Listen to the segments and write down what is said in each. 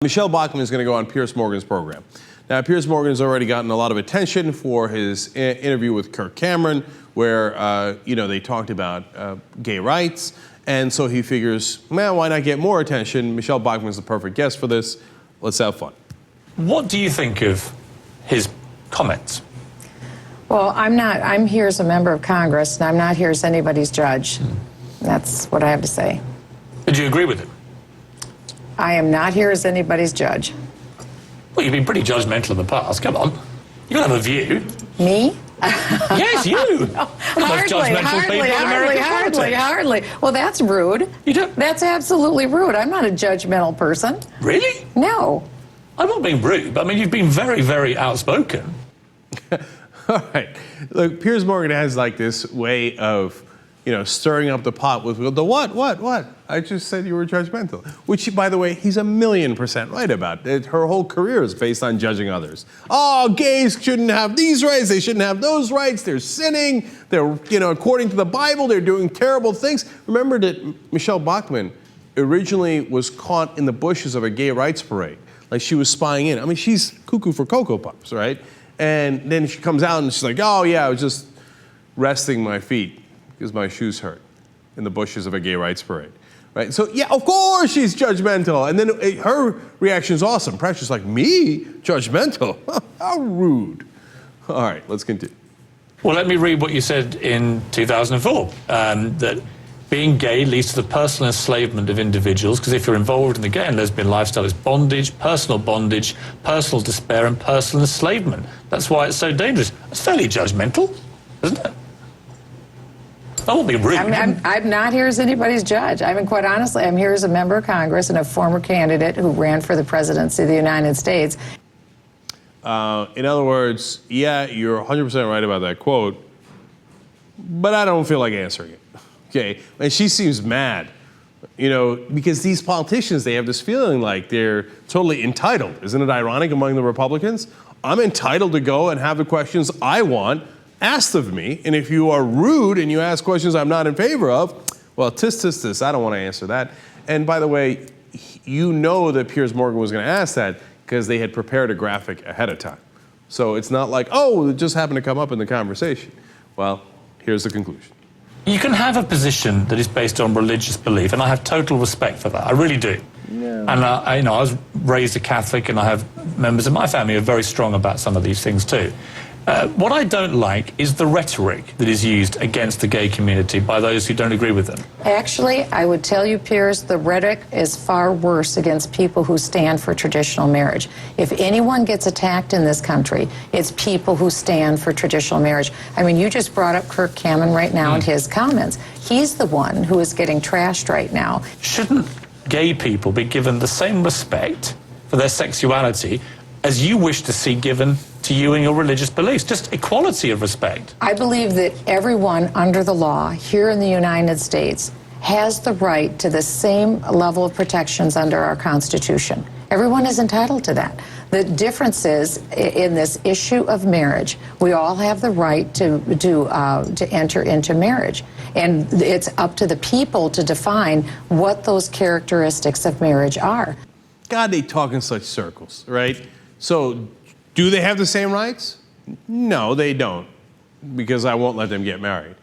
Michele Bachmann is going to go on Piers Morgan's program. Now, Piers Morgan has already gotten a lot of attention for his interview with Kirk Cameron, where, they talked about gay rights. And so he figures, man, why not get more attention? Michele Bachmann is the perfect guest for this. Let's have fun. What do you think of his comments? Well, I'm here as a member of Congress, and I'm not here as anybody's judge. That's what I have to say. Did you agree with him? I am not here as anybody's judge. Well, you've been pretty judgmental in the past. Come on. You can have a view. Me? Yes, you. Hardly. Well, that's rude. You don't? That's absolutely rude. I'm not a judgmental person. Really? No. I'm not being rude, but I mean, you've been very, very outspoken. All right. Look, Piers Morgan has like this way of, stirring up the pot with the what? I just said you were judgmental. Which, by the way, he's 1,000,000% right about. Her whole career is based on judging others. Oh, gays shouldn't have these rights. They shouldn't have those rights. They're sinning. They're, according to the Bible, they're doing terrible things. Remember that Michele Bachmann originally was caught in the bushes of a gay rights parade. Like she was spying in. I mean, she's cuckoo for Cocoa Puffs, right? And then she comes out and she's like, oh, yeah, I was just resting my feet because my shoes hurt in the bushes of a gay rights parade, right? So, yeah, of course she's judgmental. And then her reaction is awesome. Precious like, me? Judgmental? How rude. All right, let's continue. Well, let me read what you said in 2004, that being gay leads to the personal enslavement of individuals, because if you're involved in the gay and lesbian lifestyle, it's bondage, personal despair, and personal enslavement. That's why it's so dangerous. It's fairly judgmental, isn't it? I won't be rude. I'm not here as anybody's judge. I mean, quite honestly, I'm here as a member of Congress and a former candidate who ran for the presidency of the United States. In other words, yeah, you're 100% right about that quote, but I don't feel like answering it. Okay, and she seems mad, because these politicians, they have this feeling like they're totally entitled. Isn't it ironic among the Republicans? I'm entitled to go and have the questions I want asked of me, and if you are rude and you ask questions I'm not in favor of, well, tis, I don't want to answer that. And by the way, that Piers Morgan was going to ask that because they had prepared a graphic ahead of time. So it's not like, oh, it just happened to come up in the conversation. Well, here's the conclusion. You can have a position that is based on religious belief, and I have total respect for that. I really do. Yeah. And I was raised a Catholic, and I have members of my family who are very strong about some of these things too. What I don't like is the rhetoric that is used against the gay community by those who don't agree with them. Actually, I would tell you, Piers, the rhetoric is far worse against people who stand for traditional marriage. If anyone gets attacked in this country, it's people who stand for traditional marriage. I mean, you just brought up Kirk Cameron right now and his comments. He's the one who is getting trashed right now. Shouldn't gay people be given the same respect for their sexuality as you wish to see given to you and your religious beliefs? Just equality of respect. I believe that everyone under the law here in the United States has the right to the same level of protections under our Constitution. Everyone is entitled to that. The difference is in this issue of marriage, we all have the right to enter into marriage. And it's up to the people to define what those characteristics of marriage are. God, they talk in such circles, right? So, do they have the same rights? No, they don't, because I won't let them get married.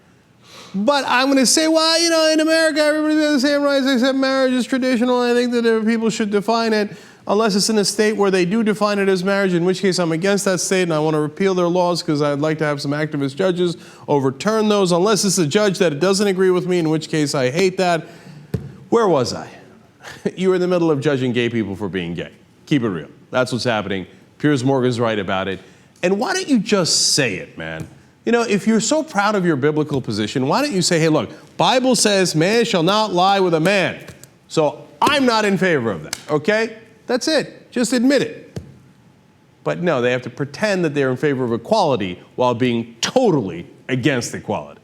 But I'm going to say, well, in America, everybody has the same rights except marriage is traditional. I think that people should define it, unless it's in a state where they do define it as marriage, in which case I'm against that state and I want to repeal their laws because I'd like to have some activist judges overturn those, unless it's a judge that doesn't agree with me, in which case I hate that. Where was I? You were in the middle of judging gay people for being gay. Keep it real. That's what's happening. Piers Morgan's right about it. And why don't you just say it, man? If you're so proud of your biblical position, why don't you say, hey, look, Bible says man shall not lie with a man. So I'm not in favor of that, okay? That's it. Just admit it. But no, they have to pretend that they're in favor of equality while being totally against equality.